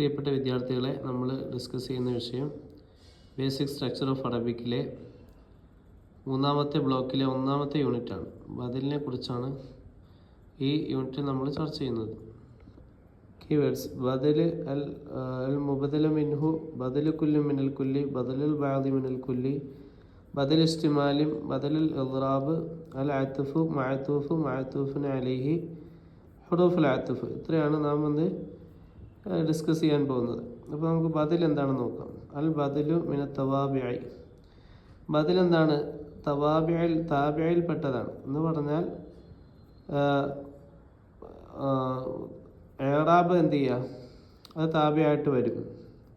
പ്രിയപ്പെട്ട വിദ്യാർത്ഥികളെ, നമ്മൾ ഡിസ്കസ് ചെയ്യുന്ന വിഷയം ബേസിക് സ്ട്രക്ചർ ഓഫ് അറബിക്കിലെ മൂന്നാമത്തെ ബ്ലോക്കിലെ ഒന്നാമത്തെ യൂണിറ്റാണ്. ബദലിനെ കുറിച്ചാണ് ഈ യൂണിറ്റിൽ നമ്മൾ ചർച്ച ചെയ്യുന്നത്. കീവേഡ്സ്: ബദൽ, അൽ മുബദല മിൻഹു, ബദൽ കുല്ലു മിനൽ കുല്ലി, ബദലുൽ ബഅദി മിനൽ കുല്ലി, ബദൽ ഇസ്തിമാലിം, ബദലുൽ ഇദ്റാബ്, അൽ അത്ഫു, മഅതൂഫ്, മഅതൂഫുൻ അലൈഹി, ഹുറൂഫുൽ അത്ഫ്. ഇത്രയാണ് നാം ഇന്ന് ഡിസ്കസ് ചെയ്യാൻ പോകുന്നത്. അപ്പോൾ നമുക്ക് ബദൽ എന്താണെന്ന് നോക്കാം. അൽ ബദലു മിന തവാബിഇ. ബദൽ എന്താണ്? താബിഇൽ പെട്ടതാണ് എന്ന് പറഞ്ഞാൽ ഏറാബ് എന്ത് ചെയ്യുക, അത് താബിയായിട്ട് വരും.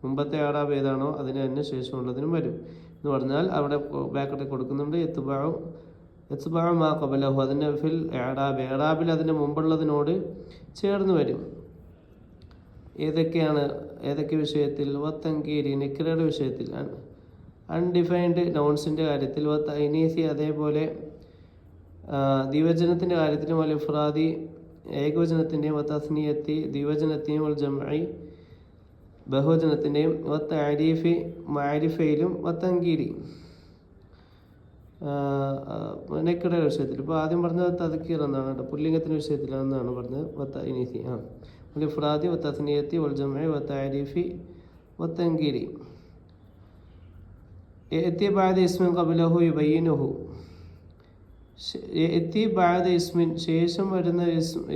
മുമ്പത്തെ ഏറാബ് ഏതാണോ അതിന് തന്നെ ശേഷമുള്ളതിനും വരും എന്ന് പറഞ്ഞാൽ അവിടെ ബാക്കറ്റ് കൊടുക്കുന്നുണ്ട്. എത്ബാഉ മാ ഖബലഹു, അതിൻ്റെ ഫിൽ ഏറാബ്, ഏറാബിൽ അതിൻ്റെ മുമ്പുള്ളതിനോട് ചേർന്ന് വരും. ഏതൊക്കെ വിഷയത്തിൽ? വത്തങ്കീരി, നിക്രയുടെ വിഷയത്തിൽ, അൺഡിഫൈൻഡ് നൗൺസിൻ്റെ കാര്യത്തിൽ, തൈനീസി, അതേപോലെ ദ്വിവചനത്തിൻ്റെ കാര്യത്തിലും, വൽ ഇഫ്രാദി, ഏകവചനത്തിൻ്റെയും, തസ്നിയത്തി, ദ്വിവചനത്തെയും, വൽ ജംഇ, ബഹുവചനത്തിൻ്റെയും, തഅരീഫി, മഅരിഫയിലും, തങ്കീരി, നിക്രയുടെ വിഷയത്തിൽ. ഇപ്പോൾ ആദ്യം പറഞ്ഞത് തദ്കീർ എന്നാണ് കേട്ടോ, പുല്ലിംഗത്തിൻ്റെ വിഷയത്തിലാണെന്നാണ് പറഞ്ഞത്. തൈനീസി, والإفراد والتثنية والجمع والتعريف والتنكير. يأتي بعد اسم قبله يبينه. يأتي بعد اسم, ശേഷം വരുന്ന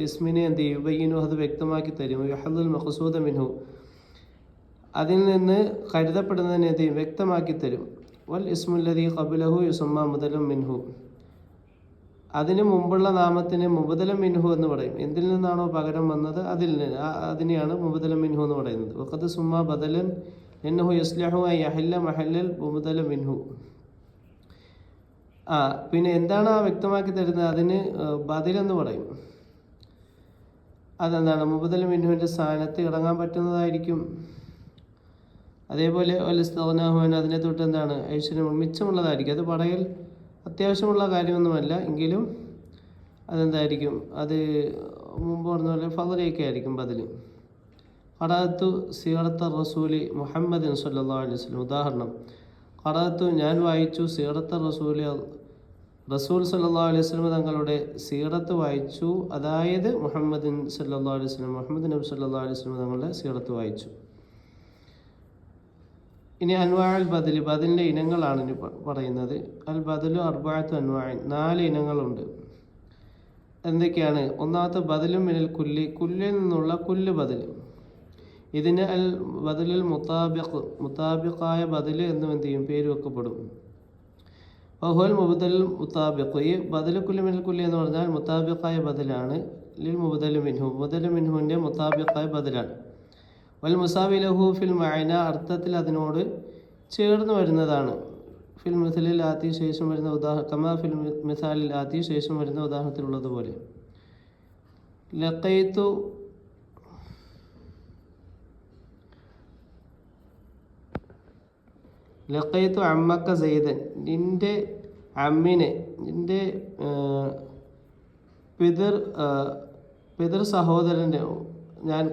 ഇസ്മിനെ എന്ത് ചെയ്യും? യുബയ്യിനു, അത് വ്യക്തമാക്കി തരും. യഹ്ലുൽ മഖ്സൂദ മിൻഹു, അതിൽ നിന്ന് കരുതപ്പെടുന്നതിനെ എന്ത് ചെയ്യും? വ്യക്തമാക്കി തരും. വൽ ഇസ്മുല്ലദീ ഖബലഹു യുസമ്മ മുദലം മിൻഹു, അതിന് മുമ്പുള്ള നാമത്തിന് മുബദലം മിൻഹു എന്ന് പറയും. എന്തിൽ നിന്നാണോ പകരം വന്നത് അതിനെയാണ് മുബദലം മിൻഹു എന്ന് പറയുന്നത്. വഖദ് സുമ്മ ബദലൻ എന്നഹു യസ്ലഹു അൻ യഹല്ല മഹല്ലൽ മുബദലം മിൻഹു. പിന്നെ എന്താണ് ആ വ്യക്തമാക്കി തരുന്നത്? അതിന് ബദലെന്ന് പറയും. അതെന്താണ്? മുബദലം മിൻഹുവിൻ്റെ സ്ഥാനത്ത് ഇറങ്ങാൻ പറ്റുന്നതായിരിക്കും. അതേപോലെ ഒലിസ്തഗ്നാഹുൻ, അതിനെ തൊട്ട് എന്താണ്? ഐശ്വര്യം, മിച്ചമുള്ളതായിരിക്കും. അത് പറയൽ അത്യാവശ്യമുള്ള കാര്യമൊന്നുമല്ല, എങ്കിലും അതെന്തായിരിക്കും? അത് മുമ്പ് പറഞ്ഞ പോലെ ഫളലൊക്കെ ആയിരിക്കും ബദൽ. ഖറഅത്തു സീറത്ത റസൂലി മുഹമ്മദിൻ സല്ലല്ലാഹു അലൈഹി വസല്ലം. ഉദാഹരണം: ഖറഅത്തു, ഞാൻ വായിച്ചു, സീറത്ത റസൂലി, റസൂൽ സല്ലല്ലാഹു അലൈഹി വസല്ലം തങ്ങളുടെ സീറത്ത് വായിച്ചു. അതായത് മുഹമ്മദിൻ സല്ലല്ലാഹു അലൈഹി വസല്ലം, മുഹമ്മദ് നബി സല്ലല്ലാഹു അലൈഹി വസല്ലം തങ്ങളുടെ സീറത്ത് വായിച്ചു. ഇനി അൻവാഅൽ ബദൽ, ബദലിൻ്റെ ഇനങ്ങളാണ് ഇനി പറയുന്നത്. അൽ ബദലു അർബഅത്തു അൻവാഇൻ, 4 ഇനങ്ങളുണ്ട്. എന്തൊക്കെയാണ്? ഒന്നാമത്തെ ബദലും മിനൽ കുല്ലി, കുല്ലിൽ നിന്നുള്ള കുല്ല് ബദൽ. ഇതിന് അൽ ബദലുൽ മുതാബിഖ്, മുതാബിഖായ ബദൽ എന്നും എന്ത് ചെയ്യും? പേര് വെക്കപ്പെടും. വഹുവൽ മുബദലുൽ മുതാബിഖ്, ഈ ബദലു കുല്ലി മിനൽ കുല്ലി എന്ന് പറഞ്ഞാൽ മുതാബിഖായ ബദലാണ്. ലിൽ മുബദലു മിൻഹു, മുബദലു മിൻഹുവിൻ്റെ മുതാബിഖായ ബദലാണ്. വൽ മുസാവി ലഹു ഫിൽ മഅന, അർത്ഥത്തിൽ അതിനോട് ചേർന്ന് വരുന്നതാണ്. ഫിൽ മിസാലിൽ ആത്തി, ശേഷം വരുന്ന കമാ ഫിൽ മിസാലിൽ ആത്തി, ശേഷം വരുന്ന ഉദാഹരണത്തിലുള്ളതുപോലെ. ലഖൈതു അമ്മക്ക സൈദൻ, നിന്റെ അമ്മിനെ, നിന്റെ പിതൃ സഹോദരനെ ഞാൻ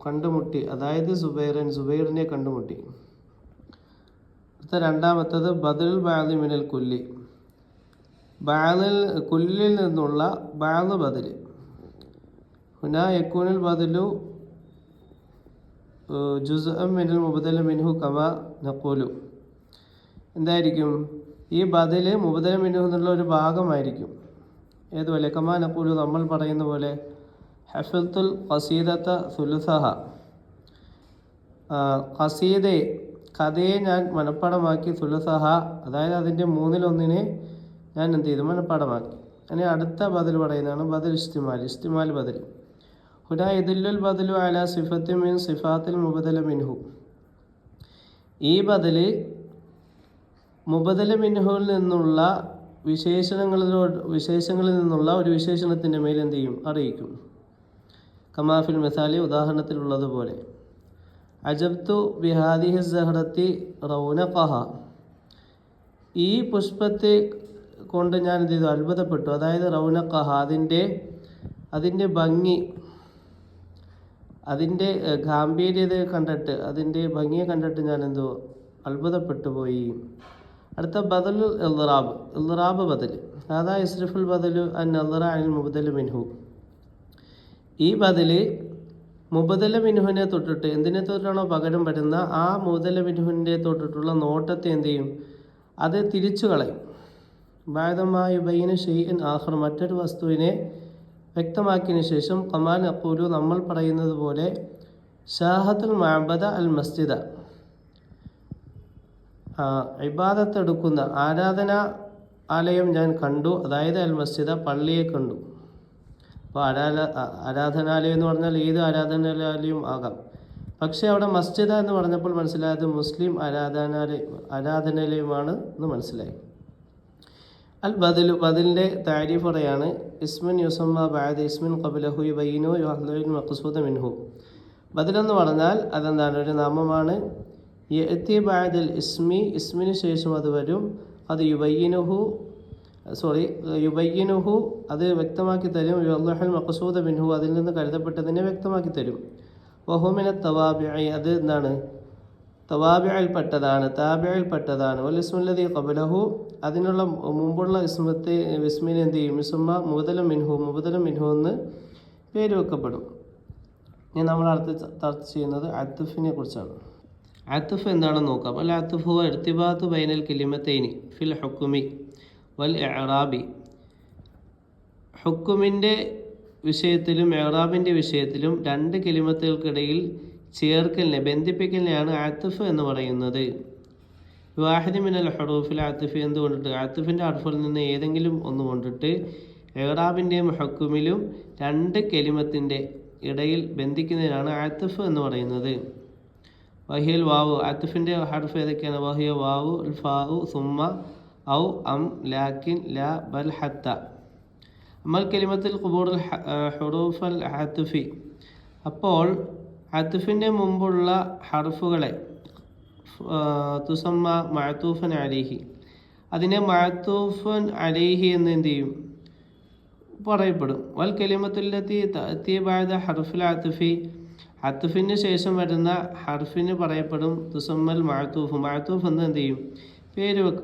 കണ്ടുമുട്ടി. അതായത് സുബൈറിനെ കണ്ടുമുട്ടി. അടുത്ത രണ്ടാമത്തത് ബദലുൽ ബഅദി മിനൽ കുല്ലി, കുല്ലിൽ നിന്നുള്ള ബഅദ് ബദൽ. ഹുനാ യകൂനുൽ ബദലു ജുസ്അൻ മിനൽ മുബദല മിൻഹു കമാ നഖൂലു. എന്തായിരിക്കും? ഈ ബദൽ മുബദല മിൻഹു എന്നുള്ള ഒരു ഭാഗമായിരിക്കും. ഏതുപോലെ? കമാ നഖൂലു, നമ്മൾ പറയുന്ന പോലെ. ഹഫിൽത്തുൽ ഖസീദത സുലുസഹ, കഥയെ ഞാൻ മനഃപ്പാടമാക്കി. സുലുസഹ, അതായത് അതിൻ്റെ 1/3 ഞാൻ എന്ത് ചെയ്തു? മനഃപ്പാടമാക്കി. അങ്ങനെ അടുത്ത ബദൽ പറയുന്നതാണ് ബദൽ ഇസ്തിമാൽ ബദൽ. ഹുനാ യദുല്ലുൽ ബദലു അലാ സിഫത്തിൻ മിൻ സിഫാത്തിൽ മുബദല മിൻഹു. ഈ ബദൽ മുബദല മിൻഹുവിൽ നിന്നുള്ള വിശേഷങ്ങളിൽ നിന്നുള്ള ഒരു വിശേഷണത്തിൻ്റെ മേൽ എന്ത് ചെയ്യും? അറിയിക്കും. കമാഫിൽ മിസാലി, ഉദാഹരണത്തിലുള്ളതുപോലെ. അജബ്തു ബിഹാദിഹി സഹറത്തി റൗനഖഹ, ഈ പുഷ്പത്തെ കൊണ്ട് ഞാൻ എന്ത് ചെയ്തു? അത്ഭുതപ്പെട്ടു. അതായത് റൗനഖഹ, അതിൻ്റെ ഭംഗി, അതിൻ്റെ ഗാംഭീര്യതയെ കണ്ടിട്ട്, അതിൻ്റെ ഭംഗിയെ കണ്ടിട്ട് ഞാൻ എന്തോ അത്ഭുതപ്പെട്ടു പോയി. അടുത്ത ബദലുൽ ഇൽറാബ് ബദൽ. അതാ ഇസ്രിഫുൽ ബദലു അൻ നദറ അനിൽ മുബദൽ മിൻഹു. ഈ ബദല് മുബദല മിൻഹുവിനെ തൊട്ടിട്ട്, എന്തിനെ തൊട്ടിട്ടാണോ പകരം വരുന്ന ആ മുബദല മിൻഹുവിൻ്റെ തൊട്ടിട്ടുള്ള നോട്ടത്തെ എന്ത് ചെയ്യും, അത് തിരിച്ചു കളയും. ബാദമായി ബൈന ഷെയ്ഇൻ ആഖർ, മറ്റൊരു വസ്തുവിനെ വ്യക്തമാക്കിയതിനു ശേഷം ഖമാൽ നഖൂലു, നമ്മൾ പറയുന്നത് പോലെ ഷാഹത്തുൽ മഅബദ അൽ മസ്ജിദ, ഇബാദത്തെടുക്കുന്ന ആരാധനാ ആലയം ഞാൻ കണ്ടു, അതായത് അൽ മസ്ജിദ, പള്ളിയെ കണ്ടു. അപ്പോൾ ആരാധനാലയം എന്ന് പറഞ്ഞാൽ ഏത് ആരാധനാലയം ആകാം. പക്ഷേ അവിടെ മസ്ജിദ എന്ന് പറഞ്ഞപ്പോൾ മനസ്സിലായത് മുസ്ലിം ആരാധനാലയമാണ് എന്ന് മനസ്സിലായി. അൽ ബദലു, ബദലിൻ്റെ താരീഫ് പറയാണ്, ഇസ്മിൻ യുസമ്മ ബഅദ ഇസ്മിൻ ഖബ്ലഹു യുബയ്യിനു യഹ്ദുൽ മഖ്സൂദ മിൻഹു. ബദലെന്ന് പറഞ്ഞാൽ അതെന്താണ്, ഒരു നാമമാണ്. യഅതി ബഅദൽ ഇസ്മി, ഇസ്മിന് ശേഷം അത് വരും. അത് യുബയ്യിനുഹു അത് വ്യക്തമാക്കി തരും. യഹ്ദുൽ മഖ്സൂദ മിൻഹു, അതിൽ നിന്ന് കരുതപ്പെട്ടതിനെ വ്യക്തമാക്കി തരും. വഹു മിന തവാബിഇ, അത് എന്താണ്, തവാബിഇൽപ്പെട്ടതാണ്, താബിഇൽപ്പെട്ടതാണ്. വൽ ഇസ്മുല്ലദീ ഖബ്ലഹു, അതിനുള്ള മുമ്പുള്ള ഇസ്മിന് എന്ത് ചെയ്യും, ഇസ്മ മുബദലം മിൻഹു എന്ന് പേര് വെക്കപ്പെടും. ഇനി നമ്മൾ ചർച്ച ചെയ്യുന്നത് അത്ഫിനെ കുറിച്ചാണ്. അത്ഫ് എന്താണെന്ന് നോക്കാം. അൽ അത്ഫ് ഹുവ ഇർതിബാതു ബൈനൽ കലിമത്തൈനി ഫിൽ ഹുക്മി വൽ ഇഅറാബി. ഹുക്കുമിൻ്റെ വിഷയത്തിലും ഇഅറാബിൻ്റെ വിഷയത്തിലും രണ്ട് കലിമത്തുകൾക്കിടയിൽ ചേർക്കലിനെ, ബന്ധിപ്പിക്കലിനെയാണ് അത്ഫ് എന്ന് പറയുന്നത്. വാഹിദി മിനൽ ഹുറൂഫിൽ അത്ഫ്, എന്തുകൊണ്ടിട്ട്, അത്ഫിൻ്റെ ഹർഫിൽ നിന്ന് ഏതെങ്കിലും ഒന്ന് കൊണ്ടിട്ട് ഇഅറാബിൻ്റെയും ഹുക്കുമിലും രണ്ട് കലിമത്തിൻ്റെ ഇടയിൽ ബന്ധിക്കുന്നതിനാണ് അത്ഫ് എന്ന് പറയുന്നത്. വഹിയൽ വാവു, അത്ഫിൻ്റെ ഹർഫ് ഏതൊക്കെയാണ്? വഹിയ വാവു, ഫാഉ, സുമ്മ, ഔ, അം, ലാക്കിൻ, ലാ, ബൽ, ഹത്ത. അമൽ കലിമത്തിൽ ഖുബൂറുൽ ഹുറൂഫ് അൽ അത്ഫി, അപ്പോൾ അത്ഫിൻ്റെ മുമ്പുള്ള ഹർഫുകളെ തുസമ്മ മഅതൂഫൻ അലൈഹി, അതിനെ മഅതൂഫൻ അലൈഹി എന്ന് എന്ത് ചെയ്യും, പറയപ്പെടും. വൽ കലിമത്തുല്ലത്തി തഅതി ബഅദ ഹർഫിൽ അത്ഫി, അത്ഫിന് ശേഷം വരുന്ന ഹർഫിന് പറയപ്പെടും തുസമ്മൽ മഅതൂഫ്, മഅതൂഫ് എന്ന് എന്ത് ചെയ്യും,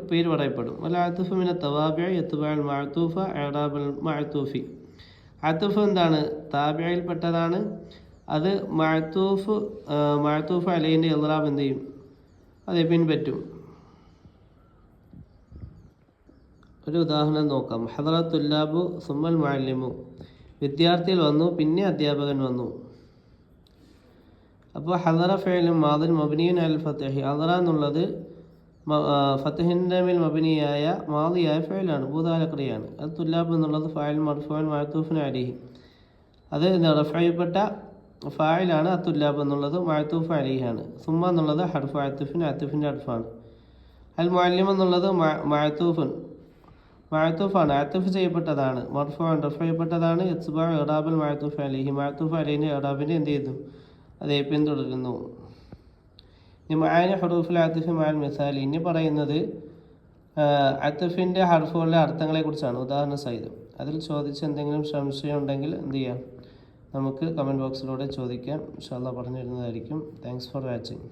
പേര് പറയപ്പെടും. വൽ അത്ഫ് മിന തവാബിഇ യത്ബഉൽ മഅതൂഫ ഇഅറാബുൽ മഅതൂഫി, അത്ഫ് എന്താണ്, താബിഇൽപ്പെട്ടതാണ്. അത് മഅതൂഫ് അലൈഹിൻ്റെ ഇദ്റാബ് എന്ത് ചെയ്യും, അതേ പിൻപറ്റും. ഒരു ഉദാഹരണം നോക്കാം. ഹദറ തുല്ലാബു സുമ്മൽ മുഅല്ലിമു, വിദ്യാർത്ഥികൾ വന്നു, പിന്നെ അധ്യാപകൻ വന്നു. അപ്പോൾ ഹദറ ഫഇലുൻ മാദിൻ മബ്നിയുൻ അൽ ഫത്ഹി, ഹദറ എന്നുള്ളത് ഫത്ഹിൻ്റെ മേൽ മബ്നിയായ മാദിയായ ഫഇലാണ്, ഭൂതകാലക്രിയയാണ്. അത് തുല്ലാബ് എന്നുള്ളത് ഫാഇൽ മർഫൂഉൻ മഅതൂഫുൻ അലൈഹി, അത് റഫഅപ്പെട്ട ഫായിലാണ്. അത്തുല്ലാബ് എന്നുള്ളത് മഅതൂഫ് അലൈഹിയാണ്. സുമ്മ എന്നുള്ളത് ഹർഫ് അത്ഫിൻ്റെ ഹർഫാണ്. അൽ മുഅല്ലിം എന്നുള്ളത് മഅതൂഫാണ്, അത്ഫ് ചെയ്യപ്പെട്ടതാണ്. മർഫൂഉൻ റഫഅപ്പെട്ടതാണ്. ഇത്ബാഉ ഇറാബുൽ മഅതൂഫ് അലൈഹി, മഅതൂഫ് അലൈഹിൻ്റെ ഇറാബിനെ എന്ത് ചെയ്തു, അതേ പിന്തുടരുന്നു. ഇനി മഅനി ഹുറൂഫുൽ അത്ഫി മഅൽ മിസാലി, ഇനി പറയുന്നത് അത്ഫിൻ്റെ ഹർഫുകളുടെ അർത്ഥങ്ങളെ കുറിച്ചാണ്, ഉദാഹരണ സഹിതം. അതിൽ ചോദിച്ച് എന്തെങ്കിലും സംശയം ഉണ്ടെങ്കിൽ എന്ത് ചെയ്യാം, നമുക്ക് കമൻറ്റ് ബോക്സിലൂടെ ചോദിക്കാം. ഇൻഷാ അല്ലാഹ് പറഞ്ഞു തരുന്നതായിരിക്കും. Thanks for watching.